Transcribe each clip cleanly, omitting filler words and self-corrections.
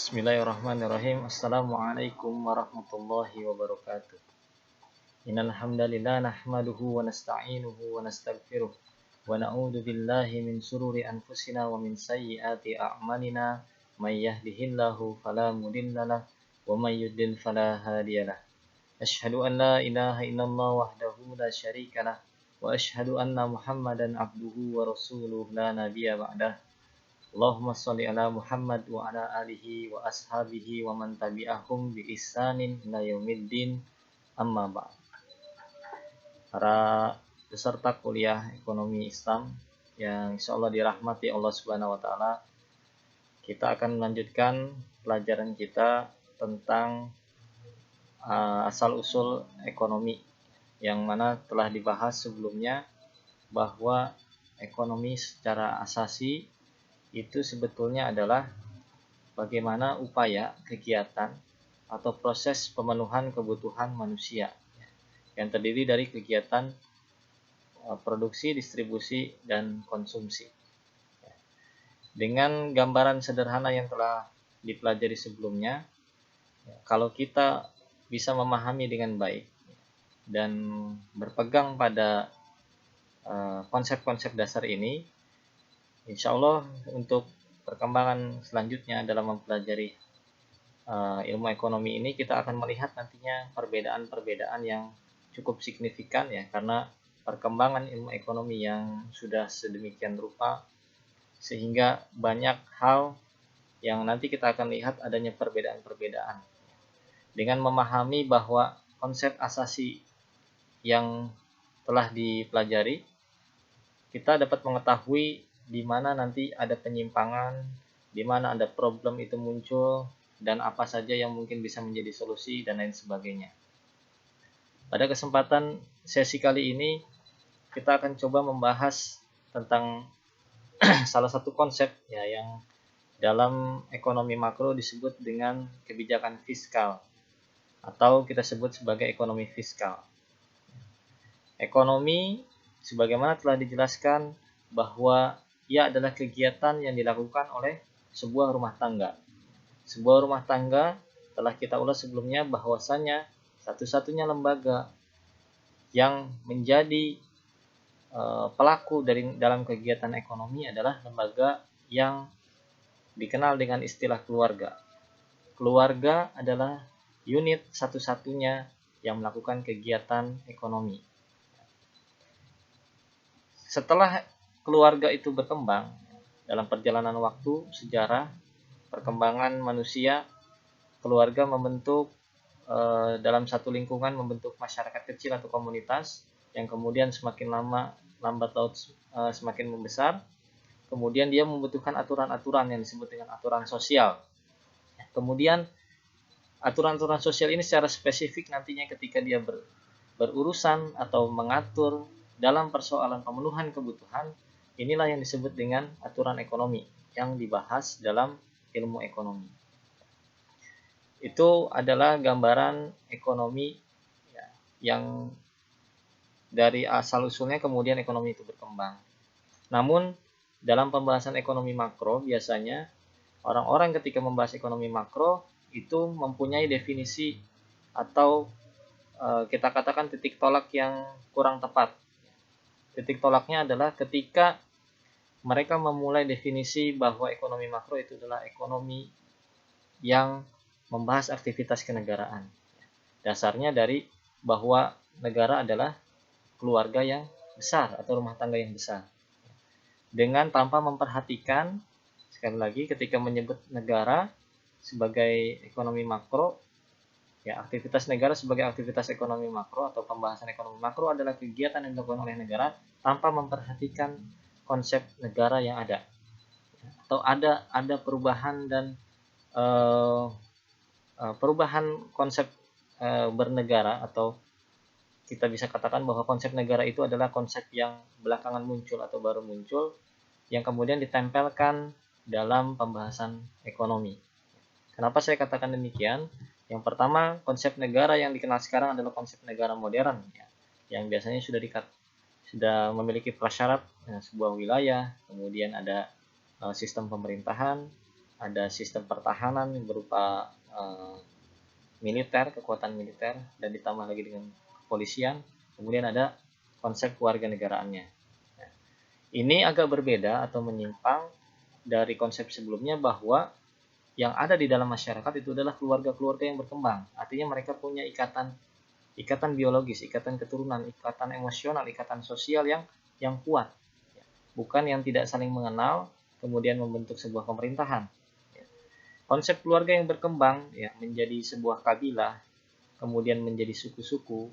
Bismillahirrahmanirrahim. Assalamualaikum warahmatullahi wabarakatuh. Innal hamdalillah nahmaduhu wa nasta'inuhu wa nastaghfiruh wa na'udzu billahi min shururi anfusina wa min sayyiati a'malina. May yahdihillahu fala mudhillalah wa may yudlil fala hadiyalah. Asyhadu an la ilaha illallah wahdahu la syarikalah wa asyhadu anna Muhammadan abduhu wa rasuluh la nabiyya ba'dah. Allahumma sholli ala Muhammad wa ala alihi wa ashabihi wa man tabi'ahum bi ihsanin ila yaumiddin, amma ba'd. Para peserta kuliah ekonomi Islam yang insyaallah dirahmati Allah Subhanahu wa taala, kita akan melanjutkan pelajaran kita tentang asal usul ekonomi, yang mana telah dibahas sebelumnya bahwa ekonomi secara asasi itu sebetulnya adalah bagaimana upaya, kegiatan, atau proses pemenuhan kebutuhan manusia yang terdiri dari kegiatan produksi, distribusi, dan konsumsi. Dengan gambaran sederhana yang telah dipelajari sebelumnya, kalau kita bisa memahami dengan baik dan berpegang pada konsep-konsep dasar ini, insya Allah untuk perkembangan selanjutnya dalam mempelajari ilmu ekonomi ini, kita akan melihat nantinya perbedaan-perbedaan yang cukup signifikan ya, karena perkembangan ilmu ekonomi yang sudah sedemikian rupa sehingga banyak hal yang nanti kita akan lihat adanya perbedaan-perbedaan. Dengan memahami bahwa konsep asasi yang telah dipelajari, kita dapat mengetahui di mana nanti ada penyimpangan, di mana ada problem itu muncul, dan apa saja yang mungkin bisa menjadi solusi, dan lain sebagainya. Pada kesempatan sesi kali ini, kita akan coba membahas tentang salah satu konsep ya, yang dalam ekonomi makro disebut dengan kebijakan fiskal, atau kita sebut sebagai ekonomi fiskal. Ekonomi, sebagaimana telah dijelaskan, bahwa ia adalah kegiatan yang dilakukan oleh sebuah rumah tangga. Sebuah rumah tangga telah kita ulas sebelumnya bahwasanya satu-satunya lembaga yang menjadi pelaku dalam kegiatan ekonomi adalah lembaga yang dikenal dengan istilah keluarga. Keluarga adalah unit satu-satunya yang melakukan kegiatan ekonomi. Setelah keluarga itu berkembang dalam perjalanan waktu, sejarah, perkembangan manusia, keluarga membentuk dalam satu lingkungan, membentuk masyarakat kecil atau komunitas yang kemudian semakin lama lambat laun semakin membesar. Kemudian dia membutuhkan aturan-aturan yang disebut dengan aturan sosial. Kemudian aturan-aturan sosial ini secara spesifik nantinya ketika dia berurusan atau mengatur dalam persoalan pemenuhan kebutuhan, inilah yang disebut dengan aturan ekonomi yang dibahas dalam ilmu ekonomi. Itu adalah gambaran ekonomi ya, yang dari asal usulnya kemudian ekonomi itu berkembang. Namun dalam pembahasan ekonomi makro, biasanya orang-orang ketika membahas ekonomi makro itu mempunyai definisi atau kita katakan titik tolak yang kurang tepat. Titik tolaknya adalah ketika mereka memulai definisi bahwa ekonomi makro itu adalah ekonomi yang membahas aktivitas kenegaraan. Dasarnya dari bahwa negara adalah keluarga yang besar atau rumah tangga yang besar. Dengan tanpa memperhatikan, sekali lagi ketika menyebut negara sebagai ekonomi makro, ya, aktivitas negara sebagai aktivitas ekonomi makro atau pembahasan ekonomi makro adalah kegiatan yang dilakukan oleh negara tanpa memperhatikan konsep negara yang ada, atau ada perubahan dan perubahan konsep bernegara, atau kita bisa katakan bahwa konsep negara itu adalah konsep yang belakangan muncul atau baru muncul, yang kemudian ditempelkan dalam pembahasan ekonomi. Kenapa saya katakan demikian? Yang pertama, konsep negara yang dikenal sekarang adalah konsep negara modern, ya, yang biasanya sudah memiliki prasyarat sebuah wilayah, kemudian ada sistem pemerintahan, ada sistem pertahanan yang berupa militer, kekuatan militer, dan ditambah lagi dengan kepolisian. Kemudian ada konsep kewarganegaraannya. Ini agak berbeda atau menyimpang dari konsep sebelumnya bahwa yang ada di dalam masyarakat itu adalah keluarga-keluarga yang berkembang. Artinya mereka punya ikatan biologis, ikatan keturunan, ikatan emosional, ikatan sosial yang kuat. Bukan yang tidak saling mengenal, kemudian membentuk sebuah pemerintahan. Konsep keluarga yang berkembang ya menjadi sebuah kabilah, kemudian menjadi suku-suku,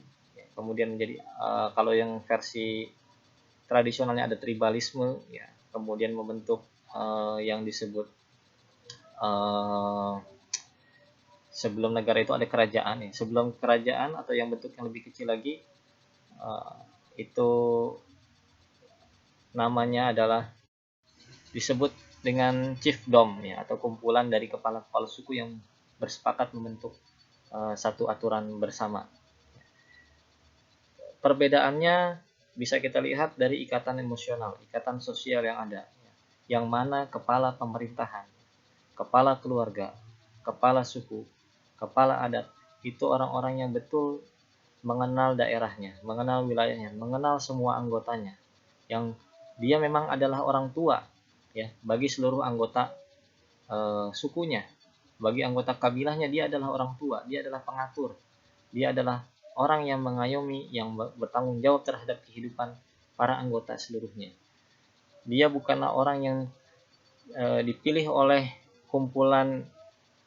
kemudian menjadi kalau yang versi tradisionalnya ada tribalisme, ya, kemudian membentuk yang disebut sebelum negara itu ada kerajaan, ya. Sebelum kerajaan atau yang bentuk yang lebih kecil lagi itu namanya adalah disebut dengan chiefdom, ya, atau kumpulan dari kepala-kepala suku yang bersepakat membentuk satu aturan bersama. Perbedaannya bisa kita lihat dari ikatan emosional, ikatan sosial yang ada, yang mana kepala pemerintahan, kepala keluarga, kepala suku, kepala adat, itu orang-orang yang betul mengenal daerahnya, mengenal wilayahnya, mengenal semua anggotanya, yang dia memang adalah orang tua, ya, bagi seluruh anggota sukunya, bagi anggota kabilahnya dia adalah orang tua, dia adalah pengatur, dia adalah orang yang mengayomi, yang bertanggung jawab terhadap kehidupan para anggota seluruhnya. Dia bukanlah orang yang dipilih oleh kumpulan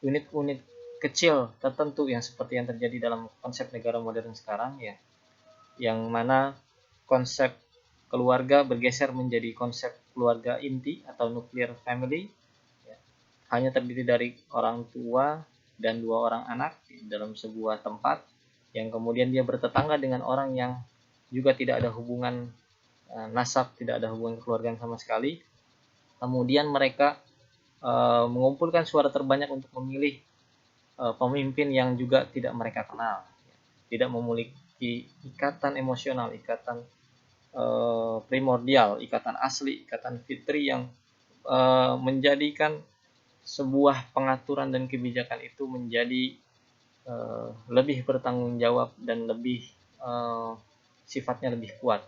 unit-unit kecil tertentu yang seperti yang terjadi dalam konsep negara modern sekarang, ya, yang mana konsep keluarga bergeser menjadi konsep keluarga inti atau nuclear family, ya, hanya terdiri dari orang tua dan 2 orang anak dalam sebuah tempat, yang kemudian dia bertetangga dengan orang yang juga tidak ada hubungan nasab, tidak ada hubungan kekeluargaan sama sekali. Kemudian mereka mengumpulkan suara terbanyak untuk memilih pemimpin yang juga tidak mereka kenal, tidak memiliki ikatan emosional, ikatan primordial, ikatan asli, ikatan fitri yang menjadikan sebuah pengaturan dan kebijakan itu menjadi lebih bertanggung jawab dan lebih sifatnya lebih kuat.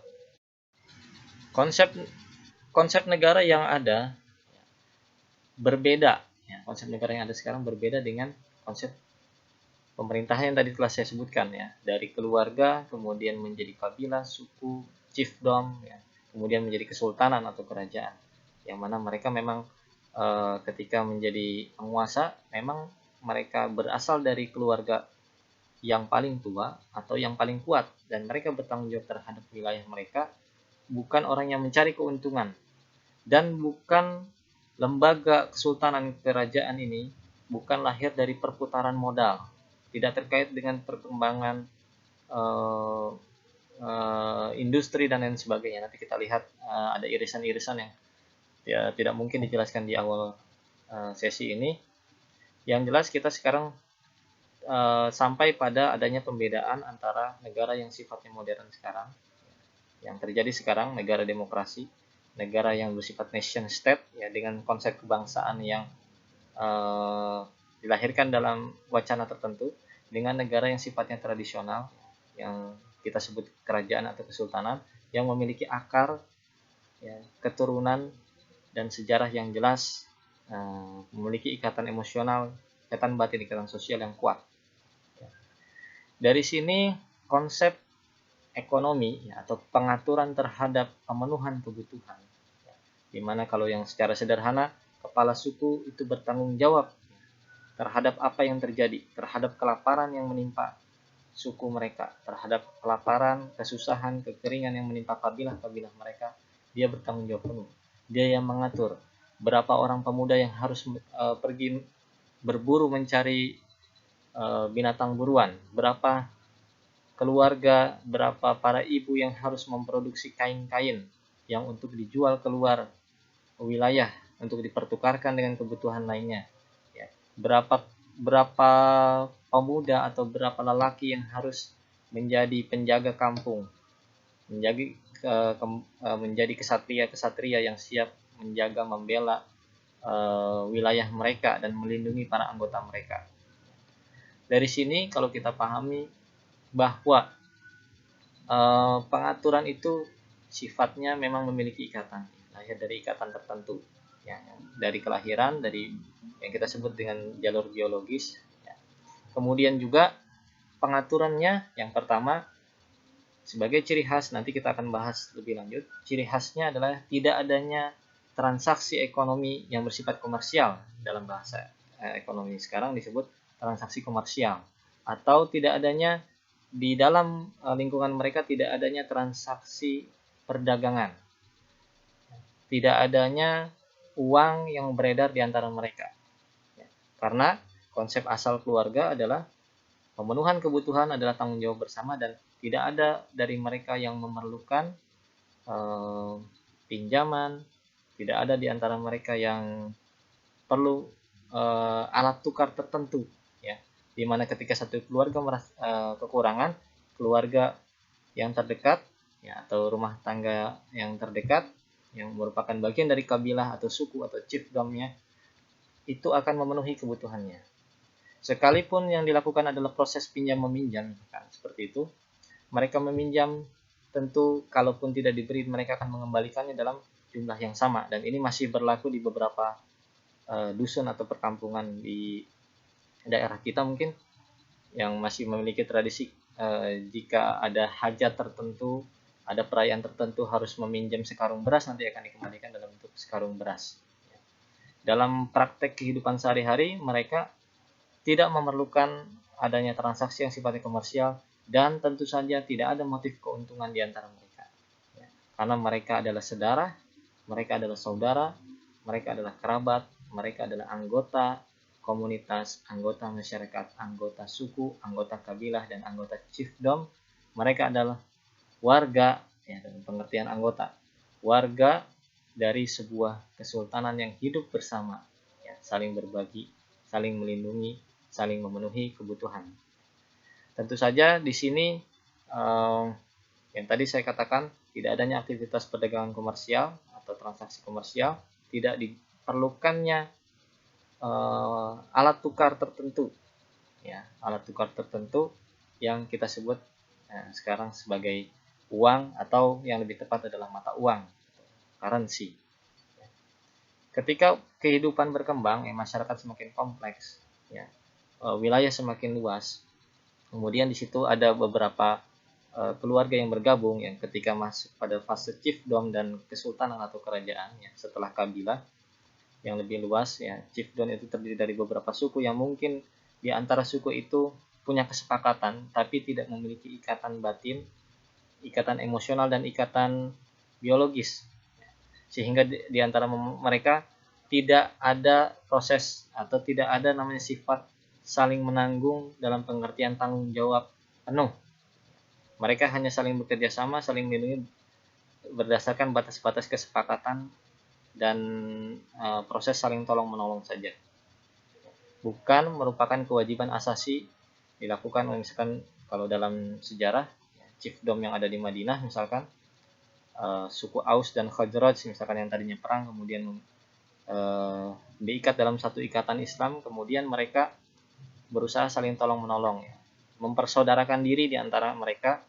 Konsep negara yang ada berbeda, ya, konsep negara yang ada sekarang berbeda dengan konsep pemerintahan yang tadi telah saya sebutkan, ya, dari keluarga kemudian menjadi kabilah, suku, chiefdom, ya, kemudian menjadi kesultanan atau kerajaan, yang mana mereka memang ketika menjadi penguasa memang mereka berasal dari keluarga yang paling tua atau yang paling kuat, dan mereka bertanggung jawab terhadap wilayah mereka, bukan orang yang mencari keuntungan, dan bukan lembaga kesultanan kerajaan ini bukan lahir dari perputaran modal, tidak terkait dengan perkembangan industri dan lain sebagainya. Nanti kita lihat ada irisan-irisan yang ya tidak mungkin dijelaskan di awal sesi ini. Yang jelas kita sekarang sampai pada adanya pembedaan antara negara yang sifatnya modern sekarang, yang terjadi sekarang, negara demokrasi, negara yang bersifat nation state, ya, dengan konsep kebangsaan yang dilahirkan dalam wacana tertentu, dengan negara yang sifatnya tradisional, yang kita sebut kerajaan atau kesultanan, yang memiliki akar, ya, keturunan dan sejarah yang jelas, memiliki ikatan emosional, ikatan batin, ikatan sosial yang kuat. Dari sini konsep ekonomi, ya, atau pengaturan terhadap pemenuhan kebutuhan, ya, dimana kalau yang secara sederhana kepala suku itu bertanggung jawab terhadap apa yang terjadi, terhadap kelaparan yang menimpa suku mereka, terhadap kelaparan, kesusahan, kekeringan yang menimpa kabilah-kabilah mereka, dia bertanggung jawab penuh. Dia yang mengatur berapa orang pemuda yang harus pergi berburu mencari binatang buruan, berapa keluarga, berapa para ibu yang harus memproduksi kain-kain yang untuk dijual keluar wilayah untuk dipertukarkan dengan kebutuhan lainnya, ya. Berapa pemuda atau berapa lelaki yang harus menjadi penjaga kampung, menjadi kesatria yang siap menjaga, membela wilayah mereka dan melindungi para anggota mereka. Dari sini kalau kita pahami bahwa pengaturan itu sifatnya memang memiliki ikatan, lahir dari ikatan tertentu, ya, dari kelahiran, dari yang kita sebut dengan jalur biologis. Ya. Kemudian juga pengaturannya yang pertama sebagai ciri khas, nanti kita akan bahas lebih lanjut. Ciri khasnya adalah tidak adanya transaksi ekonomi yang bersifat komersial. Dalam bahasa ekonomi sekarang disebut transaksi komersial, atau tidak adanya di dalam lingkungan mereka tidak adanya transaksi perdagangan, tidak adanya uang yang beredar di antara mereka. Karena konsep asal keluarga adalah pemenuhan kebutuhan adalah tanggung jawab bersama, dan tidak ada dari mereka yang memerlukan pinjaman, tidak ada di antara mereka yang perlu alat tukar tertentu, ya. Dimana ketika satu keluarga merasa kekurangan, keluarga yang terdekat, ya, atau rumah tangga yang terdekat yang merupakan bagian dari kabilah atau suku atau chiefdomnya itu akan memenuhi kebutuhannya. Sekalipun yang dilakukan adalah proses pinjam meminjam, kan, seperti itu, mereka meminjam, tentu kalaupun tidak diberi mereka akan mengembalikannya dalam jumlah yang sama, dan ini masih berlaku di beberapa dusun atau perkampungan di daerah kita mungkin yang masih memiliki tradisi jika ada hajat tertentu, ada perayaan tertentu harus meminjam sekarung beras, nanti akan dikembalikan dalam bentuk sekarung beras. Dalam praktek kehidupan sehari-hari mereka tidak memerlukan adanya transaksi yang sifatnya komersial, dan tentu saja tidak ada motif keuntungan di antara mereka. Karena mereka adalah saudara, mereka adalah saudara, mereka adalah kerabat, mereka adalah anggota komunitas, anggota masyarakat, anggota suku, anggota kabilah, dan anggota chiefdom. Mereka adalah warga, ya, dalam pengertian anggota, warga dari sebuah kesultanan yang hidup bersama, ya, saling berbagi, saling melindungi, saling memenuhi kebutuhan. Tentu saja di sini yang tadi saya katakan, tidak adanya aktivitas perdagangan komersial atau transaksi komersial, tidak diperlukannya alat tukar tertentu, ya, alat tukar tertentu yang kita sebut sekarang sebagai uang, atau yang lebih tepat adalah mata uang, currency. Ketika kehidupan berkembang, masyarakat semakin kompleks, ya, wilayah semakin luas, kemudian di situ ada beberapa keluarga yang bergabung, yang ketika masuk pada fase chiefdom dan kesultanan atau kerajaan, ya, setelah kabilah yang lebih luas, ya, chiefdom itu terdiri dari beberapa suku yang mungkin di antara suku itu punya kesepakatan tapi tidak memiliki ikatan batin, ikatan emosional, dan ikatan biologis, sehingga di antara mereka tidak ada proses atau tidak ada namanya sifat saling menanggung dalam pengertian tanggung jawab penuh. Mereka hanya saling bekerja sama, saling melindungi berdasarkan batas-batas kesepakatan dan proses saling tolong-menolong saja. Bukan merupakan kewajiban asasi dilakukan, misalkan kalau dalam sejarah chiefdom yang ada di Madinah, misalkan suku Aus dan Khazraj, misalkan yang tadinya perang, kemudian diikat dalam satu ikatan Islam, kemudian mereka berusaha saling tolong-menolong, ya, mempersaudarakan diri di antara mereka.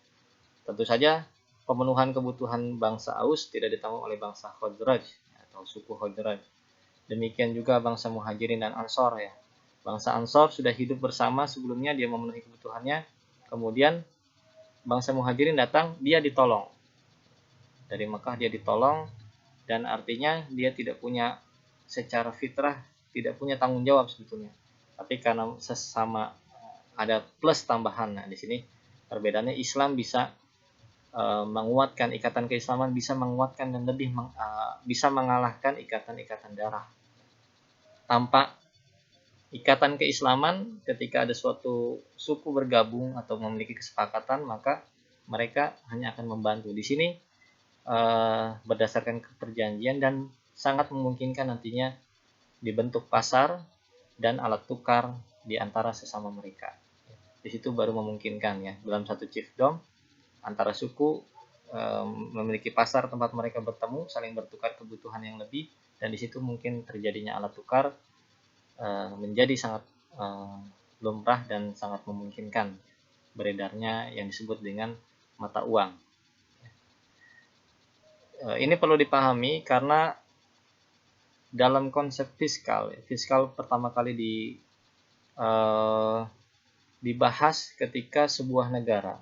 Tentu saja pemenuhan kebutuhan bangsa Aus tidak ditanggung oleh bangsa Khazraj atau suku Khazraj. Demikian juga bangsa Muhajirin dan Ansor, ya. Bangsa Ansor sudah hidup bersama sebelumnya, dia memenuhi kebutuhannya. Kemudian bangsa Muhajirin datang, dia ditolong. Dari Mekah dia ditolong, dan artinya dia tidak punya secara fitrah, tidak punya tanggung jawab sebetulnya. Tapi karena sesama ada plus tambahan. Nah, di sini perbedaannya Islam bisa menguatkan ikatan keislaman, bisa menguatkan dan lebih bisa mengalahkan ikatan-ikatan darah. Tanpa ikatan keislaman, ketika ada suatu suku bergabung atau memiliki kesepakatan, maka mereka hanya akan membantu. Di sini berdasarkan perjanjian, dan sangat memungkinkan nantinya dibentuk pasar dan alat tukar di antara sesama mereka. Di situ baru memungkinkan, ya, dalam satu chiefdom antara suku memiliki pasar tempat mereka bertemu, saling bertukar kebutuhan yang lebih, dan di situ mungkin terjadinya alat tukar menjadi sangat lumrah dan sangat memungkinkan beredarnya yang disebut dengan mata uang. Ini perlu dipahami karena dalam konsep fiskal pertama kali dibahas ketika sebuah negara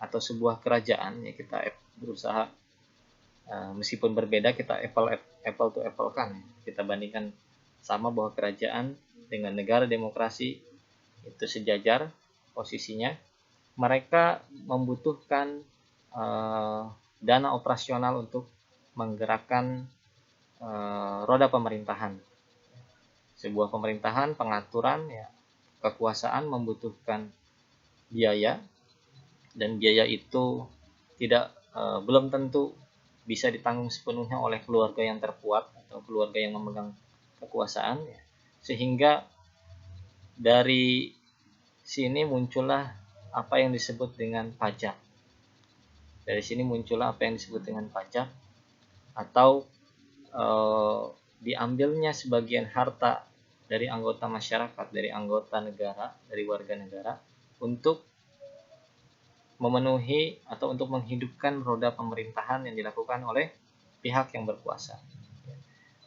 atau sebuah kerajaan, ya kita berusaha meskipun berbeda kita apple to apple kan, kita bandingkan sama bahwa kerajaan dengan negara demokrasi itu sejajar posisinya. Mereka membutuhkan dana operasional untuk menggerakkan roda pemerintahan. Sebuah pemerintahan, pengaturan, ya, kekuasaan membutuhkan biaya, dan biaya itu belum tentu bisa ditanggung sepenuhnya oleh keluarga yang terkuat atau keluarga yang memegang kekuasaan, ya. Sehingga dari sini muncullah apa yang disebut dengan pajak. Dari sini muncullah apa yang disebut dengan pajak, atau diambilnya sebagian harta dari anggota masyarakat, dari anggota negara, dari warga negara untuk memenuhi atau untuk menghidupkan roda pemerintahan yang dilakukan oleh pihak yang berkuasa.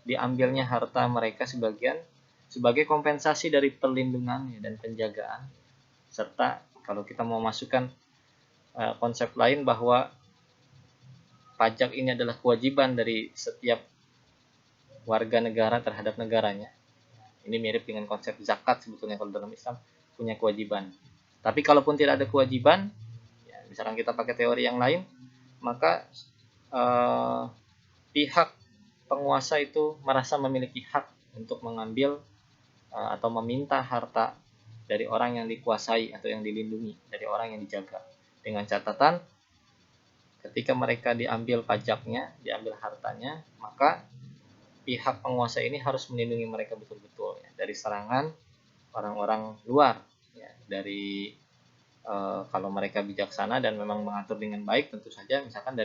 Diambilnya harta mereka sebagian sebagai kompensasi dari perlindungan dan penjagaan, serta kalau kita mau masukkan konsep lain bahwa pajak ini adalah kewajiban dari setiap warga negara terhadap negaranya. Ini mirip dengan konsep zakat sebetulnya kalau dalam Islam, punya kewajiban. Tapi kalaupun tidak ada kewajiban, ya, misalkan kita pakai teori yang lain, maka pihak penguasa itu merasa memiliki hak untuk mengambil atau meminta harta dari orang yang dikuasai atau yang dilindungi, dari orang yang dijaga. Dengan catatan, ketika mereka diambil pajaknya, diambil hartanya, maka pihak penguasa ini harus melindungi mereka betul-betul, ya, dari serangan orang-orang luar, ya, dari kalau mereka bijaksana dan memang mengatur dengan baik, tentu saja misalkan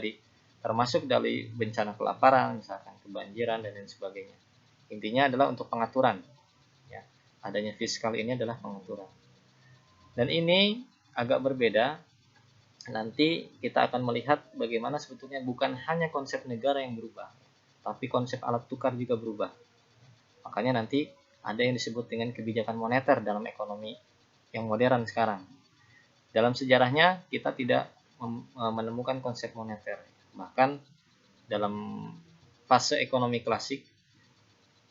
termasuk dari bencana kelaparan, misalkan kebanjiran dan lain sebagainya. Intinya adalah untuk pengaturan, ya. Adanya fiskal ini adalah pengaturan. Dan ini agak berbeda. Nanti kita akan melihat bagaimana sebetulnya bukan hanya konsep negara yang berubah, tapi konsep alat tukar juga berubah. Makanya nanti ada yang disebut dengan kebijakan moneter dalam ekonomi yang modern sekarang. Dalam sejarahnya kita tidak menemukan konsep moneter. Bahkan dalam fase ekonomi klasik,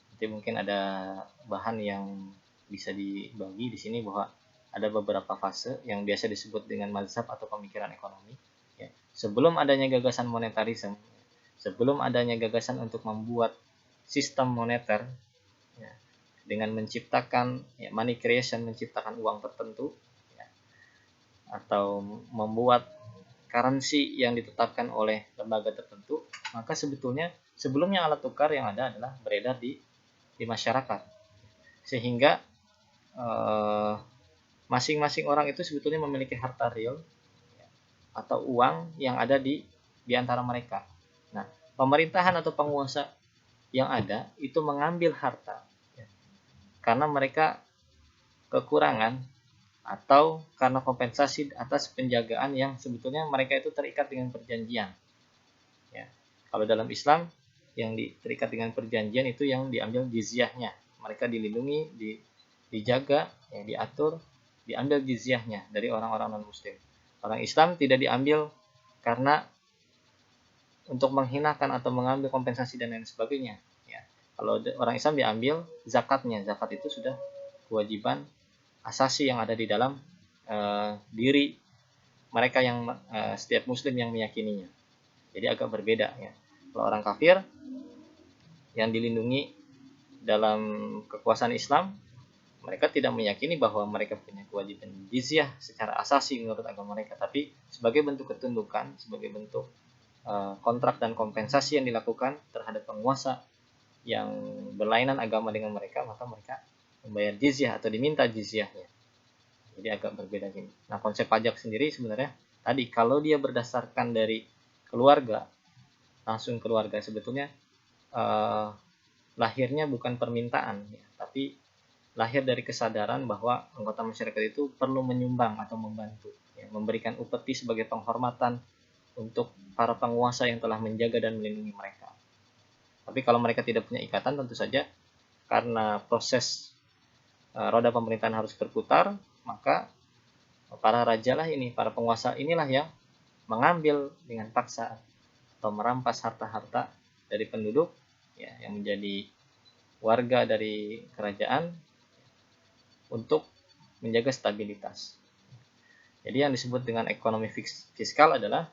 nanti mungkin ada bahan yang bisa dibagi di sini bahwa ada beberapa fase yang biasa disebut dengan mazhab atau pemikiran ekonomi. Ya. Sebelum adanya gagasan monetarisme, sebelum adanya gagasan untuk membuat sistem moneter, ya, dengan menciptakan money creation, menciptakan uang tertentu, ya, atau membuat currency yang ditetapkan oleh lembaga tertentu, maka sebelumnya alat tukar yang ada adalah beredar di masyarakat, sehingga masing-masing orang itu sebetulnya memiliki harta real, ya, atau uang yang ada di antara mereka. Nah, pemerintahan atau penguasa yang ada itu mengambil harta, ya, karena mereka kekurangan atau karena kompensasi atas penjagaan yang sebetulnya mereka itu terikat dengan perjanjian. Ya. Kalau dalam Islam yang terikat dengan perjanjian itu yang diambil jizyahnya, mereka dilindungi, dijaga, ya, diatur, diambil jizyahnya dari orang-orang non-Muslim. Orang Islam tidak diambil karena untuk menghinakan atau mengambil kompensasi dan lain sebagainya. Ya. Kalau orang Islam diambil zakatnya, zakat itu sudah kewajiban asasi yang ada di dalam diri mereka yang setiap Muslim yang meyakininya. Jadi agak berbeda, ya. Kalau orang kafir yang dilindungi dalam kekuasaan Islam, mereka tidak meyakini bahwa mereka punya kewajiban jizyah secara asasi menurut agama mereka, tapi sebagai bentuk ketundukan, sebagai bentuk kontrak dan kompensasi yang dilakukan terhadap penguasa yang berlainan agama dengan mereka, maka mereka membayar jizyah atau diminta jizyahnya. Jadi agak berbeda gini. Nah, konsep pajak sendiri sebenarnya tadi kalau dia berdasarkan dari keluarga, langsung keluarga, sebetulnya lahirnya bukan permintaan, ya, tapi lahir dari kesadaran bahwa anggota masyarakat itu perlu menyumbang atau membantu, ya, memberikan upeti sebagai penghormatan untuk para penguasa yang telah menjaga dan melindungi mereka. Tapi kalau mereka tidak punya ikatan, tentu saja karena proses roda pemerintahan harus berputar, maka para raja lah ini, para penguasa inilah yang mengambil dengan paksa atau merampas harta-harta dari penduduk, ya, yang menjadi warga dari kerajaan untuk menjaga stabilitas. Jadi yang disebut dengan ekonomi fiskal adalah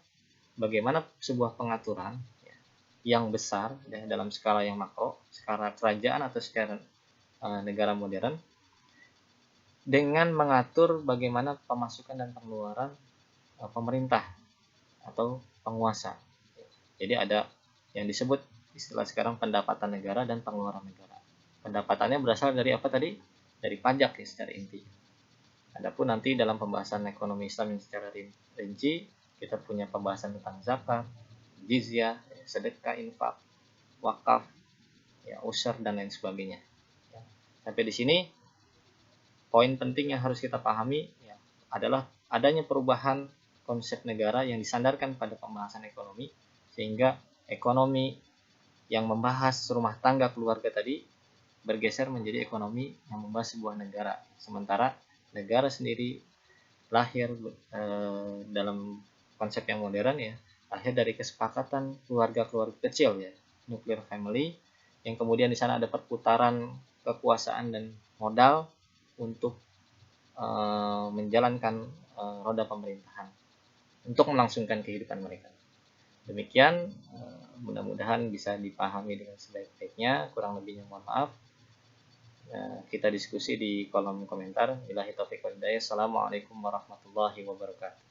bagaimana sebuah pengaturan, ya, yang besar, ya, dalam skala yang makro, skala kerajaan atau skala negara modern, dengan mengatur bagaimana pemasukan dan pengeluaran pemerintah atau penguasa. Jadi ada yang disebut istilah sekarang pendapatan negara dan pengeluaran negara. Pendapatannya berasal dari apa tadi? Dari pajak, ya, secara inti. Adapun nanti dalam pembahasan ekonomi Islam yang secara rinci, kita punya pembahasan tentang zakat, jizyah, sedekah, infak, wakaf, ya, usyr dan lain sebagainya. Ya. Sampai di sini poin penting yang harus kita pahami, ya, adalah adanya perubahan konsep negara yang disandarkan pada pembahasan ekonomi, sehingga ekonomi yang membahas rumah tangga keluarga tadi bergeser menjadi ekonomi yang membahas sebuah negara. Sementara negara sendiri lahir dalam konsep yang modern, ya, lahir dari kesepakatan keluarga-keluarga kecil, ya, nuclear family, yang kemudian di sana ada perputaran kekuasaan dan modal untuk menjalankan roda pemerintahan untuk melangsungkan kehidupan mereka. Demikian, mudah-mudahan bisa dipahami dengan sebaik-baiknya. Kurang lebihnya mohon maaf. Kita diskusi di kolom komentar. Billahi taufiq wal hidayah. Assalamualaikum warahmatullahi wabarakatuh.